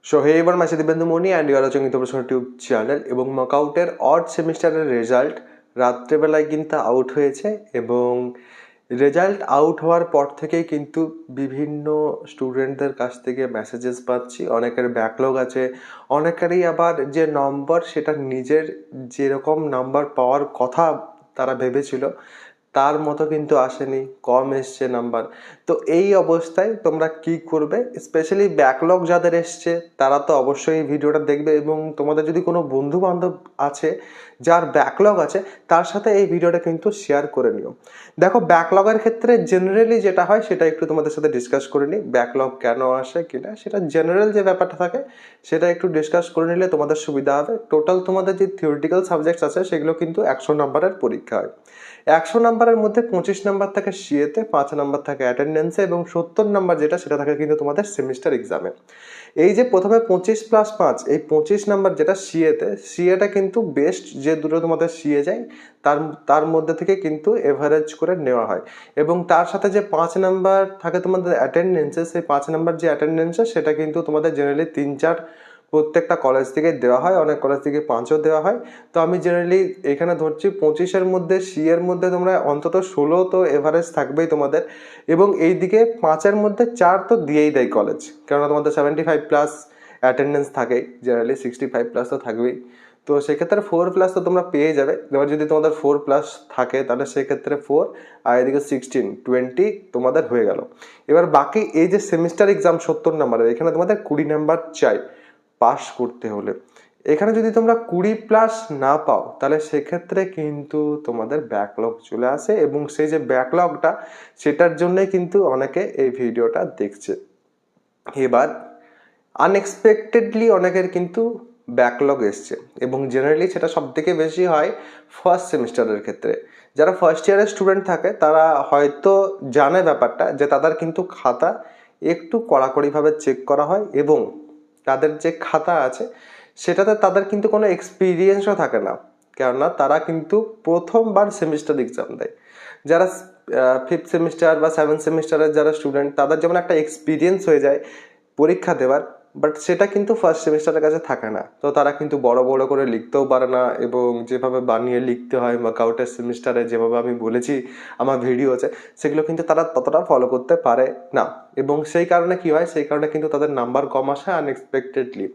So hey everyone, myself Dipendu Moni and you are watching the Professional Tube channel এবং মকআউটের odd সেমিস্টারের result রাত্রেবেলায় কিন্তু out হয়েছে এবং রেজাল্ট আউট হওয়ার পর থেকেই কিন্তু বিভিন্ন স্টুডেন্টদের কাছ থেকে মেসেজেস পাচ্ছি। অনেকের ব্যাকলগ আছে, অনেকেরই আবার যে নম্বর সেটা নিজের যেরকম নাম্বার পাওয়ার কথা তারা ভেবেছিল তার মতো কিন্তু আসেনি, কম এসছে নাম্বার। তো এই অবস্থায় তোমরা কি করবে? স্পেশালি ব্যাকলগ যাদের এসছে তারা তো অবশ্যই ভিডিওটা দেখবে এবং তোমাদের যদি কোনো বন্ধু বান্ধব আছে যার ব্যাকলগ আছে তার সাথে এই ভিডিওটা কিন্তু শেয়ার করে নিও। দেখো, ব্যাকলগের ক্ষেত্রে জেনারেলি যেটা হয় সেটা একটু তোমাদের সাথে ডিসকাস করে নিই। ব্যাকলগ কেন আসে কিনা সেটা জেনারেল যে ব্যাপারটা থাকে সেটা একটু ডিসকাস করে নিলে তোমাদের সুবিধা হবে। টোটাল তোমাদের যে থিওরিটিক্যাল সাবজেক্টস আছে সেগুলো কিন্তু 100 নাম্বারের পরীক্ষা হয়। 100 নাম্বারের মধ্যে 25 নাম্বার থাকে সিএতে, 5 নাম্বার থাকে অ্যাটেন্ডেন্সে এবং 70 নাম্বার যেটা সেটা থাকে কিন্তু তোমাদের সেমিস্টার এক্সামে। এই যে প্রথমে 25+5 এই 25 নাম্বার যেটা সিএটা কিন্তু বেস্ট যে দুটো তোমাদের সিএ যায় তার মধ্যে থেকে কিন্তু এভারেজ করে নেওয়া হয় এবং তার সাথে যে 5 নাম্বার থাকে তোমাদের অ্যাটেন্ডেন্সে, সেই 5 নাম্বার যে অ্যাটেন্ডেন্সে সেটা কিন্তু তোমাদের জেনারেলি 3-4 প্রত্যেকটা কলেজ থেকে দেওয়া হয়, অনেক কলেজ থেকে 5ও দেওয়া হয়। তো আমি জেনারেলি এখানে ধরছি 25-এর মধ্যে সিএর মধ্যে তোমরা অন্তত 16 তো এভারেজ থাকবেই তোমাদের এবং এই দিকে 5-এর মধ্যে 4 তো দিয়েই দেয় কলেজ, কেননা তোমাদের 75+ অ্যাটেন্ডেন্স থাকে, জেনারেলি 65+ তো থাকবেই। তো সেক্ষেত্রে 4+ তো তোমরা পেয়ে যাবে। এবার যদি তোমাদের 4+ থাকে তাহলে সেক্ষেত্রে 4 আর এদিকে 16-20 তোমাদের হয়ে গেল। এবার বাকি এই যে সেমিস্টার এক্সাম 70 নাম্বারের, এখানে তোমাদের 20 নাম্বার চাই পাস করতে হলে। এখানে যদি তোমরা 20+ না পাও তাহলে সেক্ষেত্রে কিন্তু তোমাদের ব্যাকলগ চলে আসে এবং সেই যে ব্যাকলগটা সেটার জন্যই কিন্তু অনেকে এই ভিডিওটা দেখছে। এবার আনএক্সপেক্টেডলি অনেকের কিন্তু ব্যাকলগ এসছে এবং জেনারেলি সেটা সব থেকে বেশি হয় ফার্স্ট সেমিস্টারের ক্ষেত্রে। যারা ফার্স্ট ইয়ারের স্টুডেন্ট থাকে তারা হয়তো জানে ব্যাপারটা যে তাদের কিন্তু খাতা একটু কড়াকড়িভাবে চেক করা হয় এবং তাদের যে খাতা আছে সেটাতে তাদের কিন্তু কোনো এক্সপিরিয়েন্সও থাকে না, কেননা তারা কিন্তু প্রথমবার সেমিস্টার এক্সাম দেয়। যারা 5th সেমিস্টার বা 7th সেমিস্টারের যারা স্টুডেন্ট তাদের যেমন একটা এক্সপিরিয়েন্স হয়ে যায় পরীক্ষা দেওয়ার, বাট সেটা কিন্তু ফার্স্ট সেমিস্টারের কাছে থাকে না। তো তারা কিন্তু বড় বড় করে লিখতেও পারে না এবং যেভাবে বানিয়ে লিখতে হয় ওয়ার্কআউটের সেমিস্টারে যেভাবে আমি বলেছি আমার ভিডিও আছে সেগুলো কিন্তু তারা ততটা ফলো করতে পারে না এবং সেই কারণে কি হয়, সেই কারণে কিন্তু তাদের নাম্বার কম আসে আনএক্সপেক্টেডলি।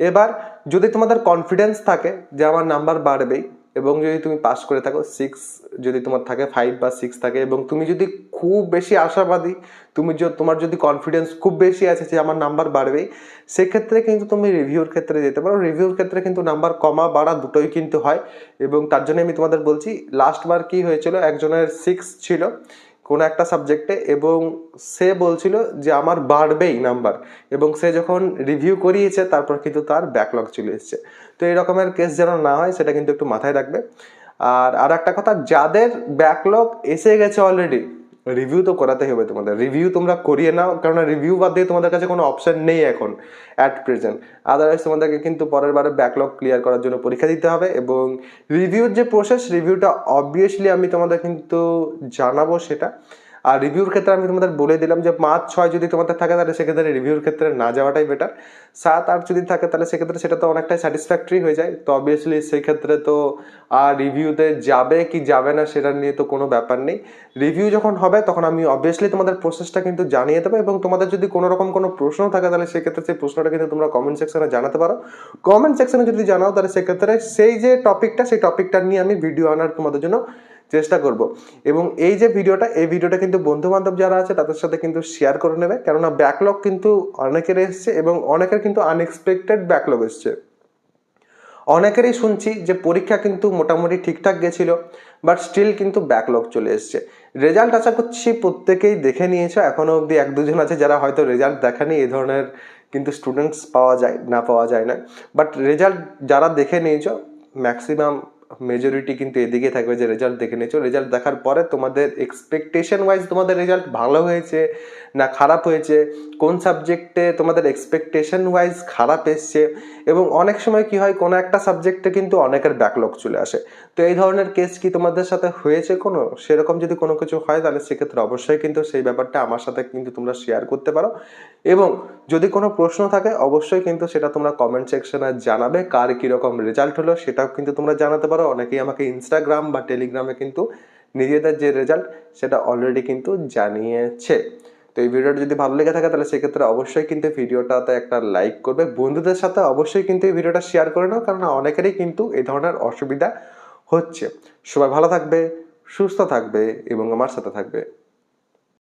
এবার যদি তোমাদের কনফিডেন্স থাকে যে আমার নাম্বার বাড়বেই এবং যদি তুমি পাস করে থাকো 6, যদি তোমার থাকে 5 বা 6 থাকে এবং তুমি যদি খুব বেশি আশাবাদী, তোমার যদি কনফিডেন্স খুব বেশি আছে যে আমার নাম্বার বাড়বেই, সেক্ষেত্রে কিন্তু তুমি রিভিউর ক্ষেত্রে যেতে পারো। রিভিউর ক্ষেত্রে কিন্তু নাম্বার কমা বাড়া দুটোই কিন্তু হয় এবং তার জন্য আমি তোমাদের বলছি লাস্টবার কি হয়েছিল, একজনের 6 ছিল কোনো একটা সাবজেক্টে এবং সে বলছিল যে আমার বাড়বেই নাম্বার এবং সে যখন রিভিউ করিয়েছে তারপর কিন্তু তার ব্যাকলগ চলে এসেছে। তো এই রকমের কেস যেন না হয় সেটা কিন্তু একটু মাথায় রাখবে। আর একটা কথা, যাদের ব্যাকলগ এসে গেছে অলরেডি রিভিউ তো করাতে হবে তোমাদের। রিভিউ তোমরা করিয়ে নাও, কারণ রিভিউ বাদ দিয়ে তোমাদের কাছে কোনো অপশন নেই এখন অ্যাট প্রেজেন্ট। আদারওয়াইজ তোমাদেরকে কিন্তু পরের বারে ব্যাকলগ ক্লিয়ার করার জন্য পরীক্ষা দিতে হবে এবং রিভিউর যে প্রসেস, রিভিউটা অবভিয়াসলি আমি তোমাদের কিন্তু জানাবো সেটা। আর রিভিউর ক্ষেত্রে আমি তোমাদের বলে দিলাম যে 5-6 যদি তোমাদের থাকে তাহলে সেক্ষেত্রে রিভিউর ক্ষেত্রে না যাওয়াটাই বেটার। 7-8 যদি থাকে তাহলে সেক্ষেত্রে সেটা তো অনেকটাই স্যাটিসফ্যাক্টরি হয়ে যায়। তো অবভিয়াসলি সেই ক্ষেত্রে তো আর রিভিউতে যাবে কি যাবে না সেটা নিয়ে তো কোনো ব্যাপার নেই। রিভিউ যখন হবে তখন আমি অবভিয়াসলি তোমাদের প্রসেসটা কিন্তু জানিয়ে দেবো এবং তোমাদের যদি কোনো রকম কোনো প্রশ্ন থাকে তাহলে সেক্ষেত্রে সেই প্রশ্নটা কিন্তু তোমরা কমেন্ট সেকশনে জানাতে পারো। কমেন্ট সেকশনে যদি জানাও তাহলে সেক্ষেত্রে সেই যে টপিকটা সেই টপিকটা নিয়ে আমি ভিডিও আনার তোমাদের জন্য চেষ্টা করব এবং এই যে ভিডিওটা কিন্তু বন্ধু বান্ধব যারা আছে তাদের সাথে কিন্তু শেয়ার করে নেবে, কেননা ব্যাকলগ কিন্তু অনেকের এসছে এবং অনেকের কিন্তু আনএক্সপেক্টেড ব্যাকলগ এসছে। অনেকেরই শুনছি যে পরীক্ষা কিন্তু মোটামুটি ঠিকঠাক গেছিল বাট স্টিল কিন্তু ব্যাকলগ চলে এসছে। রেজাল্ট আশা করছি প্রত্যেকেই দেখে নিয়েছো, এখনো অবধি 1-2 জন আছে যারা হয়তো রেজাল্ট দেখেনি। এই ধরনের কিন্তু স্টুডেন্টস পাওয়া যায় না, বাট রেজাল্ট যারা দেখে নিয়েছো ম্যাক্সিমাম মেজরিটি কিন্তু এদিকে থাকবে যে রেজাল্ট দেখে নিয়েছো, রেজাল্ট দেখার পরে তোমাদের এক্সপেকটেশন ওয়াইজ তোমাদের রেজাল্ট ভালো হয়েছে না খারাপ হয়েছে, কোন সাবজেক্টে তোমাদের এক্সপেকটেশন ওয়াইজ খারাপ এসছে, এবং অনেক সময় কি হয় কোনো একটা সাবজেক্টে কিন্তু অনেকের ব্যাকলগ চলে আসে। তো এই ধরনের কেস কি তোমাদের সাথে হয়েছে কোনো? সেরকম যদি কোনো কিছু হয় তাহলে সেক্ষেত্রে অবশ্যই কিন্তু সেই ব্যাপারটা আমার সাথে কিন্তু তোমরা শেয়ার করতে পারো, এবং যদি কোনো প্রশ্ন থাকে অবশ্যই কিন্তু সেটা তোমরা কমেন্ট সেকশনে জানাবে। কার কীরকম রেজাল্ট হলো সেটাও কিন্তু তোমরা জানাতে পারো। অনেকেই আমাকে ইনস্টাগ্রাম বা টেলিগ্রামে কিন্তু নিজেদের যে রেজাল্ট সেটা অলরেডি কিন্তু জানিয়েছে। তো এই ভিডিওটা যদি ভালো লেগে থাকে তাহলে সেক্ষেত্রে অবশ্যই কিন্তু ভিডিওটাতে একটা লাইক করবে, বন্ধুদের সাথে অবশ্যই কিন্তু এই ভিডিওটা শেয়ার করে নাও, কারণ অনেকেরই কিন্তু এই ধরনের অসুবিধা হচ্ছে। সবাই ভালো থাকবে, সুস্থ থাকবে এবং আমার সাথে থাকবে।